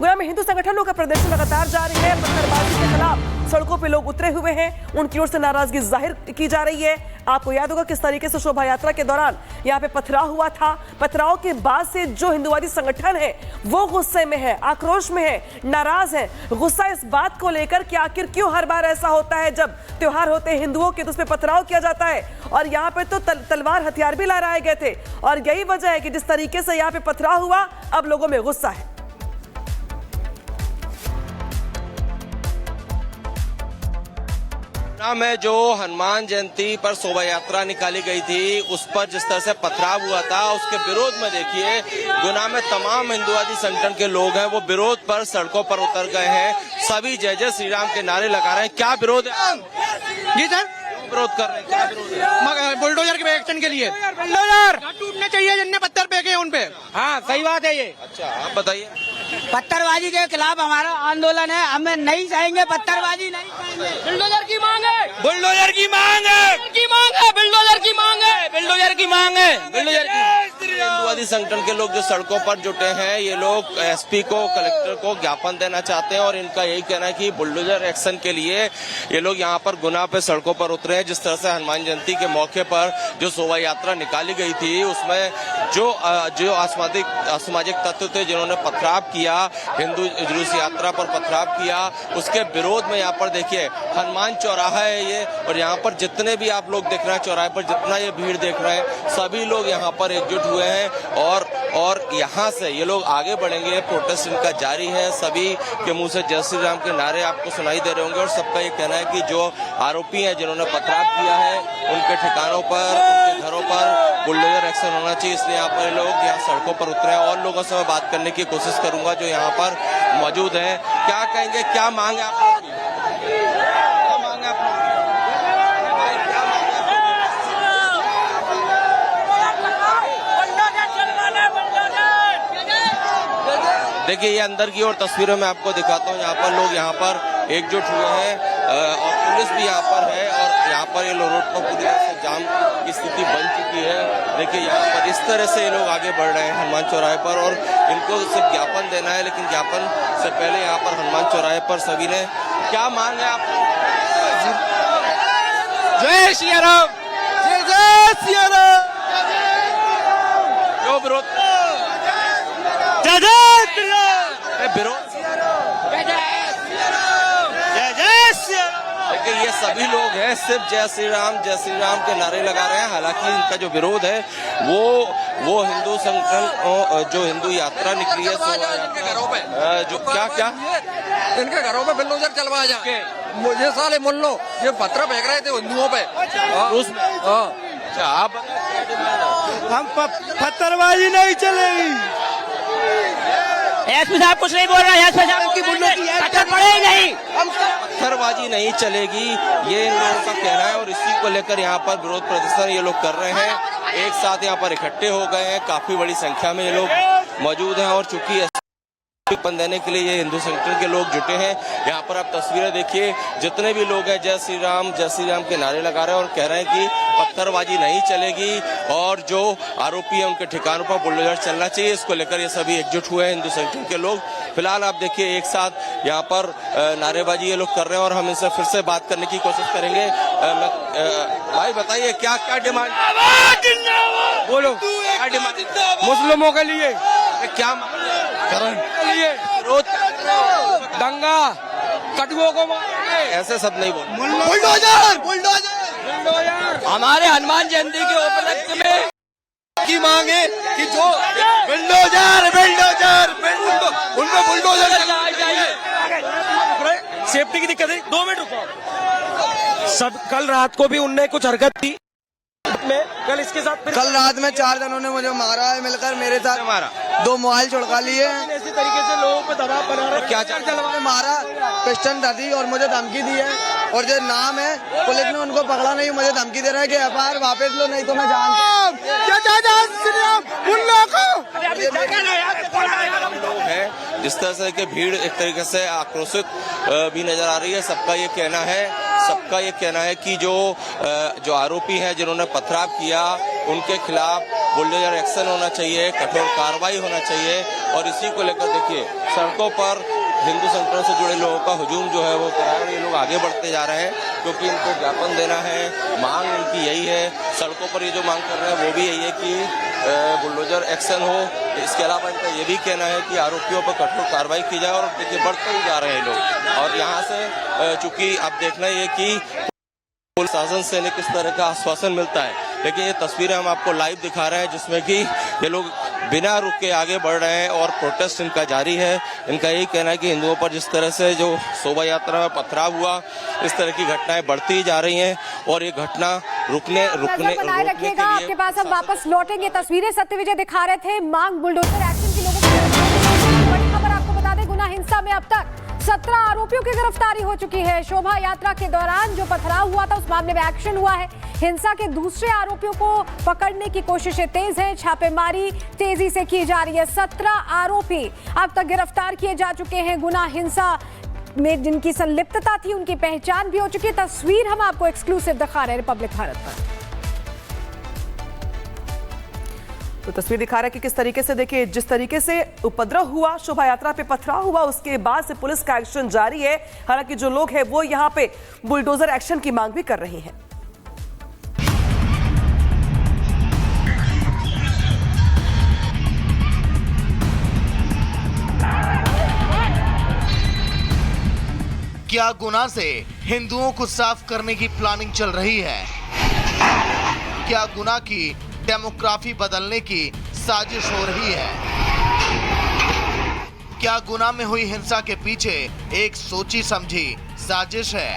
गुना में हिंदू संगठनों का प्रदर्शन लगातार जारी है। पत्थरबाजी के खिलाफ सड़कों पे लोग उतरे हुए हैं, उनकी ओर से नाराजगी जाहिर की जा रही है। आपको याद होगा किस तरीके से शोभा यात्रा के दौरान यहाँ पे पथराव हुआ था। पथराव के बाद से जो हिंदुवादी संगठन है वो गुस्से में है, आक्रोश में है, नाराज है। गुस्सा इस बात को लेकर कि आखिर क्यों हर बार ऐसा होता है जब त्योहार होते हैं हिंदुओं के तो उस पर पथराव किया जाता है। और यहाँ पे तो तलवार हथियार भी लहराए गए थे और यही वजह है कि जिस तरीके से यहाँ पे पथराव हुआ अब लोगों में गुस्सा है। में जो हनुमान जयंती पर शोभा यात्रा निकाली गई थी उस पर जिस तरह से पथराव हुआ था उसके विरोध में देखिए गुना में तमाम हिंदुवादी संगठन के लोग हैं वो विरोध पर सड़कों पर उतर गए हैं। सभी जय जय श्री राम के नारे लगा रहे हैं। क्या विरोध है जी सर? विरोध कर रहे हैं, क्या विरोध है? बुलडोजर के एक्शन के लिए बुलडोजर टूटने चाहिए जिनने पत्थर फेंके उन पे। हाँ सही बात है ये। अच्छा आप बताइए। पत्थरबाजी के खिलाफ हमारा आंदोलन है, हमें नहीं चाहेंगे पत्थरबाजी, नहीं चाहेंगे। बुलडोजर की मांग है, बुलडोजर की मांग है, बुलडोजर की मांग है, बुलडोजर की मांग है, बुलडोजर की। हिंदुवादी संगठन के लोग जो सड़कों पर जुटे हैं ये लोग एसपी को, कलेक्टर को ज्ञापन देना चाहते हैं और इनका यही कहना है कि बुलडोजर एक्शन के लिए ये लोग यहाँ पर गुना पे सड़कों पर उतरे हैं। जिस तरह से हनुमान जयंती के मौके पर जो शोभा यात्रा निकाली गई थी उसमें जो असामाजिक तत्व थे जिन्होंने पथराव किया, हिंदू जुलूस यात्रा पर पथराव किया, उसके विरोध में यहाँ पर देखिए हनुमान चौराहा है ये और यहाँ पर जितने भी आप लोग देख रहे हैं चौराहे पर जितना ये भीड़ देख रहे हैं सभी लोग यहाँ पर एकजुट हुए हैं और यहाँ से ये लोग आगे बढ़ेंगे। प्रोटेस्ट इनका जारी है, सभी के मुंह से जय श्री राम के नारे आपको सुनाई दे रहे होंगे और सबका ये कहना है कि जो आरोपी हैं जिन्होंने पथराव किया है उनके ठिकानों पर, उनके घरों पर बुलडोजर एक्शन होना चाहिए। इसलिए यहाँ पर लोग यहाँ सड़कों पर उतरे हैं और लोगों से मैं बात करने की कोशिश करूंगा जो यहाँ पर मौजूद हैं। क्या कहेंगे, क्या मांग है आप लोगों की? क्या मांग है आप लोगों की? देखिए ये अंदर की ओर तस्वीरों में आपको दिखाता हूँ। यहाँ पर लोग यहाँ पर एकजुट हुए हैं और पुलिस भी यहाँ पर है और यहाँ पर ये रोड पर पूरी तरह से जाम की स्थिति बन चुकी है। देखिए यहाँ पर इस तरह से ये लोग आगे बढ़ रहे हैं हनुमान चौराहे पर और इनको सिर्फ ज्ञापन देना है, लेकिन ज्ञापन से पहले यहाँ पर हनुमान चौराहे पर सभी ने क्या मांग है आप? जय श्री राम, जय श्री राम। जो विरोध देखिए ये सभी लोग हैं सिर्फ जय श्री राम के नारे लगा रहे हैं। हालांकि इनका जो विरोध है वो हिंदू संगठन जो हिंदू यात्रा निकली है घरों पे जो क्या इनके घरों पे बुलडोजर चलवा जाए। मुझे साले मुल्लो ये पत्थर फेंक रहे थे हिंदुओं पे। अच्छा आप हम पत्थरबाजी नहीं चलेगी। एसपी साहब कुछ नहीं बोल रहे हैं, एसपी साहब की पत्थर पड़े ही नहीं, पत्थरबाजी नहीं चलेगी ये इन लोगों का कहना है और इसी को लेकर यहाँ पर विरोध प्रदर्शन ये लोग कर रहे हैं। एक साथ यहाँ पर इकट्ठे हो गए हैं, काफी बड़ी संख्या में ये लोग मौजूद हैं और चूंकि ज्ञापन देने के लिए ये हिंदू संगठन के लोग जुटे हैं। यहाँ पर आप तस्वीरें देखिए, जितने भी लोग हैं जय श्री राम के नारे लगा रहे हैं और कह रहे हैं कि पत्थरबाजी नहीं चलेगी और जो आरोपी है उनके ठिकानों पर बुलडोजर चलना चाहिए। इसको लेकर ये सभी एकजुट हुए हैं हिंदू संगठन के लोग। फिलहाल आप देखिए एक साथ यहाँ पर नारेबाजी ये लोग कर रहे हैं और हम इनसे फिर से बात करने की कोशिश करेंगे। भाई बताइए क्या क्या डिमांड? बोलो क्या डिमांड? मुस्लिमों के लिए क्या विरोध, दंगा, कटुओं को मारेंगे, ऐसे सब नहीं बोल। बुलडोजर हमारे हनुमान जयंती के उपलक्ष्य में की मांग है कि जो बुलडोजर उनको बुलडोजर चाहिए। सेफ्टी की दिक्कत है, 2 मिनट रुको। सब कल रात को भी उनने कुछ हरकत की में, कल इसके साथ कल रात में 4 जनों ने मुझे मारा है मिलकर, मेरे साथ मारा, 2 मोबाइल छुड़का लिए। इसी तरीके से लोगों पे दबाव बना रहे। क्या ने मारा, पिस्टन दी और मुझे धमकी दी है और जो नाम है पुलिस ने उनको पकड़ा नहीं, मुझे धमकी दे रहा है कि एफआईआर वापस लो नहीं तो मैं जान लोग हैं। जिस तरह से कि भीड़ एक तरीके से आक्रोशित भी नजर आ रही है। सबका ये कहना है कि जो आरोपी हैं जिन्होंने पथराव किया उनके खिलाफ बुलडोजर एक्शन होना चाहिए, कठोर कार्रवाई होना चाहिए और इसी को लेकर देखिए सड़कों पर हिंदू संगठनों से जुड़े लोगों का हुजूम जो है वो कराया। ये लोग आगे बढ़ते जा रहे हैं क्योंकि इनको ज्ञापन देना है, मांग इनकी यही है। सड़कों पर ये जो मांग कर रहे हैं वो भी यही है कि बुलडोजर एक्शन हो। इसके अलावा इनका ये भी कहना है कि आरोपियों पर कठोर कार्रवाई की जाए। और देखिए बढ़ते ही जा रहे हैं लोग। और यहाँ से चूंकि अब देखना ये कि पुलिस शासन से इन्हें किस तरह का आश्वासन मिलता है, लेकिन ये तस्वीरें हम आपको लाइव दिखा रहे हैं जिसमें कि ये लोग बिना रुक के आगे बढ़ रहे हैं और प्रोटेस्ट इनका जारी है। इनका यही कहना है कि हिंदुओं पर जिस तरह से जो शोभा यात्रा में पथराव हुआ, इस तरह की घटनाएं बढ़ती ही जा रही हैं और ये घटना रुकने बनाए रखिएगा। आपके पास हम वापस लौटेंगे। तस्वीरें सत्यविजय दिखा रहे थे मांग बुलडोजर एक्शन की लोगों की। बड़ी खबर आपको बता दें, गुना हिंसा में अब तक 17 आरोपियों की गिरफ्तारी हो चुकी है। शोभा यात्रा के दौरान जो पथराव हुआ था उस मामले में एक्शन हुआ है। हिंसा के दूसरे आरोपियों को पकड़ने की कोशिशें तेज हैं। छापेमारी तेजी से की जा रही है। 17 आरोपी अब तक गिरफ्तार किए जा चुके हैं। गुना हिंसा में जिनकी संलिप्तता थी उनकी पहचान भी हो चुकी है। तस्वीर हम आपको एक्सक्लूसिव दिखा रहे हैं रिपब्लिक भारत पर। तो तस्वीर दिखा रहा है कि किस तरीके से देखिए जिस तरीके से उपद्रव हुआ, शोभा यात्रा पे पथराव हुआ, उसके बाद से पुलिस का एक्शन जारी है। हालांकि जो लोग हैं वो यहाँ पे बुलडोजर एक्शन की मांग भी कर रहे हैं। क्या गुना से हिंदुओं को साफ करने की प्लानिंग चल रही है? क्या गुना की डेमोग्राफी बदलने की साजिश हो रही है? क्या गुना में हुई हिंसा के पीछे एक सोची समझी साजिश है?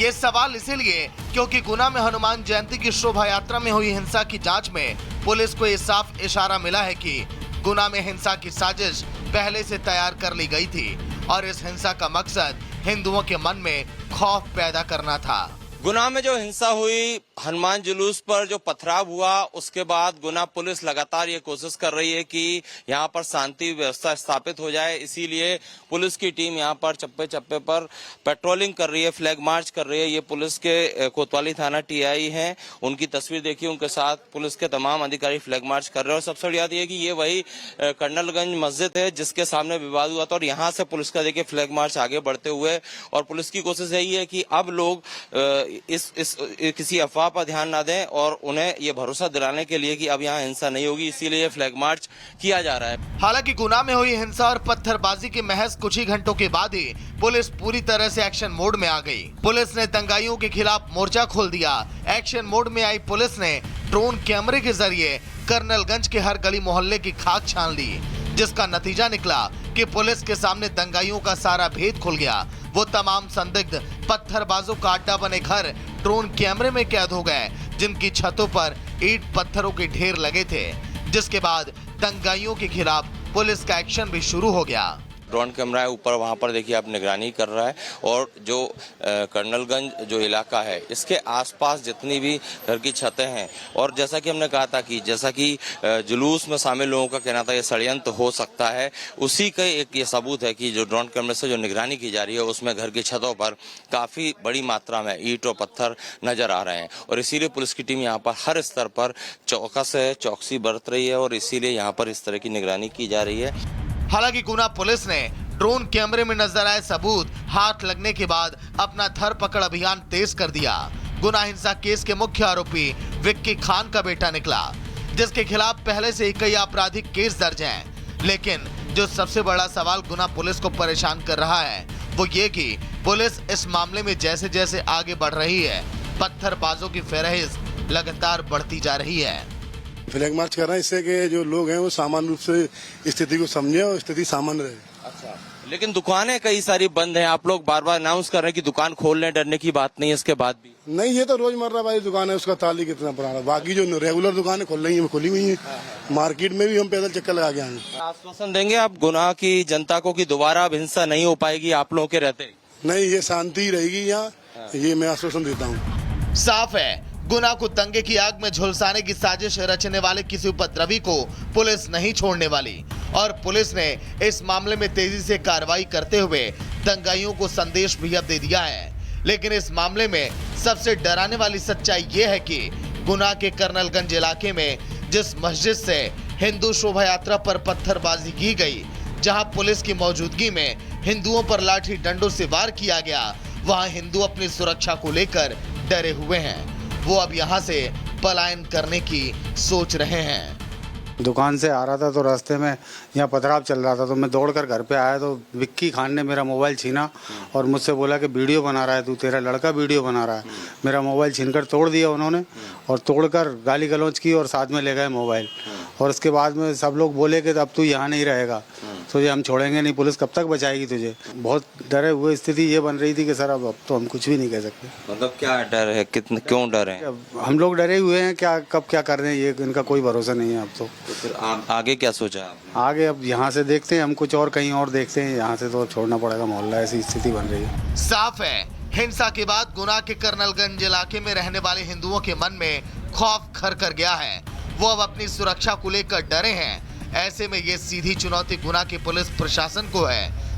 ये सवाल इसीलिए क्योंकि गुना में हनुमान जयंती की शोभा यात्रा में हुई हिंसा की जांच में पुलिस को ये साफ इशारा मिला है कि गुना में हिंसा की साजिश पहले से तैयार कर ली गई थी और इस हिंसा का मकसद हिंदुओं के मन में खौफ पैदा करना था। गुना में जो हिंसा हुई, हनुमान जुलूस पर जो पथराव हुआ, उसके बाद गुना पुलिस लगातार ये कोशिश कर रही है कि यहाँ पर शांति व्यवस्था स्थापित हो जाए। इसीलिए पुलिस की टीम यहाँ पर चप्पे चप्पे पर पेट्रोलिंग कर रही है, फ्लैग मार्च कर रही है। ये पुलिस के कोतवाली थाना टीआई हैं, उनकी तस्वीर देखिए, उनके साथ पुलिस के तमाम अधिकारी फ्लैग मार्च कर रहे हैं। और सबसे बड़ी बात यह है कि ये वही कर्नलगंज मस्जिद है जिसके सामने विवाद हुआ था और यहाँ से पुलिस का देखिए फ्लैग मार्च आगे बढ़ते हुए। और पुलिस की कोशिश यही है कि अब लोग इस किसी अफवाह पर ध्यान ना दें और उन्हें ये भरोसा दिलाने के लिए कि अब यहाँ हिंसा नहीं होगी, इसीलिए फ्लैग मार्च किया जा रहा है। हालांकि गुना में हुई हिंसा और पत्थरबाजी के महज कुछ ही घंटों के बाद ही पुलिस पूरी तरह से एक्शन मोड में आ गई। पुलिस ने दंगाइयों के खिलाफ मोर्चा खोल दिया। एक्शन मोड में आई पुलिस ने ड्रोन कैमरे के जरिए कर्नलगंज के हर गली मोहल्ले की खाक छान ली, जिसका नतीजा निकला कि पुलिस के सामने दंगाइयों का सारा भेद खुल गया। वो तमाम संदिग्ध पत्थरबाजों का अड्डा बने घर ड्रोन कैमरे में कैद हो गए, जिनकी छतों पर ईंट पत्थरों के ढेर लगे थे। जिसके बाद दंगाइयों के खिलाफ पुलिस का एक्शन भी शुरू हो गया। ड्रोन कैमरा है ऊपर, वहाँ पर देखिए आप निगरानी कर रहा है। और जो कर्नलगंज जो इलाका है, इसके आसपास जितनी भी घर की छतें हैं, और जैसा कि हमने कहा था कि जैसा कि जुलूस में शामिल लोगों का कहना था ये षड्यंत्र हो सकता है, उसी का एक ये सबूत है कि जो ड्रोन कैमरे से जो निगरानी की जा रही है उसमें घर की छतों पर काफ़ी बड़ी मात्रा में ईंट और पत्थर नजर आ रहे हैं। और इसीलिए पुलिस की टीम यहाँ पर हर स्तर पर चौकसी बरत रही है और इसीलिए यहाँ पर इस तरह की निगरानी की जा रही है। हालांकि गुना पुलिस ने ड्रोन कैमरे में नजर आए सबूत हाथ लगने के बाद अपना धरपकड़ अभियान तेज कर दिया। गुना हिंसा केस के मुख्य आरोपी विक्की खान का बेटा निकला, जिसके खिलाफ पहले से ही कई आपराधिक केस दर्ज हैं। लेकिन जो सबसे बड़ा सवाल गुना पुलिस को परेशान कर रहा है वो ये कि पुलिस इस मामले में जैसे जैसे आगे बढ़ रही है, पत्थरबाजों की फहरिस्त लगातार बढ़ती जा रही है। फ्लैग मार्च कर रहे हैं इससे कि जो लोग हैं वो सामान्य रूप से स्थिति को समझे और स्थिति सामान्य रहे। अच्छा, लेकिन दुकानें कई सारी बंद हैं। आप लोग बार बार अनाउंस कर रहे हैं कि दुकान खोलने डरने की बात नहीं है, इसके बाद भी नहीं, ये तो रोजमर्रा वाली दुकान है, उसका ताली कितना पुराना। बाकी जो रेगुलर दुकानें खुल रही है खुली हुई है। मार्केट में भी हम पैदल चक्कर लगा के आएंगे। आश्वासन देंगे आप गुना की जनता को कि दोबारा अब हिंसा नहीं हो पाएगी आप लोगों के रहते? नहीं, ये शांति रहेगी यहाँ, ये मैं आश्वासन देता हूँ। साफ है, गुना को दंगे की आग में झुलसाने की साजिश रचने वाले किसी उपद्रवी को पुलिस नहीं छोड़ने वाली। और पुलिस ने इस मामले में तेजी से कार्रवाई करते हुए दंगाइयों को संदेश भी अब दे दिया है। लेकिन इस मामले में सबसे डराने वाली सच्चाई ये है कि गुना के कर्नलगंज इलाके में जिस मस्जिद से हिंदू शोभा यात्रा पर पत्थरबाजी की गई। जहां पुलिस की मौजूदगी में हिंदुओं पर लाठी डंडों से वार किया गया, वहां हिंदू अपनी सुरक्षा को लेकर डरे हुए हैं। वो अब यहां से पलायन करने की सोच रहे हैं। दुकान से आ रहा था तो रास्ते में यहाँ पथराव चल रहा था, तो मैं दौड़कर घर पे आया तो विक्की खान ने मेरा मोबाइल छीना और मुझसे बोला कि वीडियो बना रहा है तू, तेरा लड़का वीडियो बना रहा है। मेरा मोबाइल छीनकर तोड़ दिया उन्होंने और तोड़कर गाली गलौज की और साथ में ले गए मोबाइल। और उसके बाद में सब लोग बोले कि अब तू यहाँ नहीं रहेगा, तुझे हम छोड़ेंगे नहीं, पुलिस कब तक बचाएगी तुझे। बहुत डरे हुए स्थिति ये बन रही थी कि सर अब तो हम कुछ भी नहीं कह सकते। मतलब क्या डर है, कितने क्यों डर है? हम लोग डरे हुए हैं, क्या कब क्या कर रहे हैं ये इनका कोई भरोसा नहीं है अब तो। फिर आगे क्या सोचा आपने? आगे अब यहाँ से देखते हैं, हम कुछ और कहीं और देखते हैं, यहाँ से तो छोड़ना पड़ेगा मोहल्ला, ऐसी स्थिति बन रही है। साफ है, हिंसा के बाद गुना के कर्नलगंज इलाके में रहने वाले हिंदुओं के मन में खौफ घर कर गया है। वो अब अपनी सुरक्षा को लेकर डरे हैं। ऐसे में ये सीधी चुनौती गुना के पुलिस प्रशासन को है।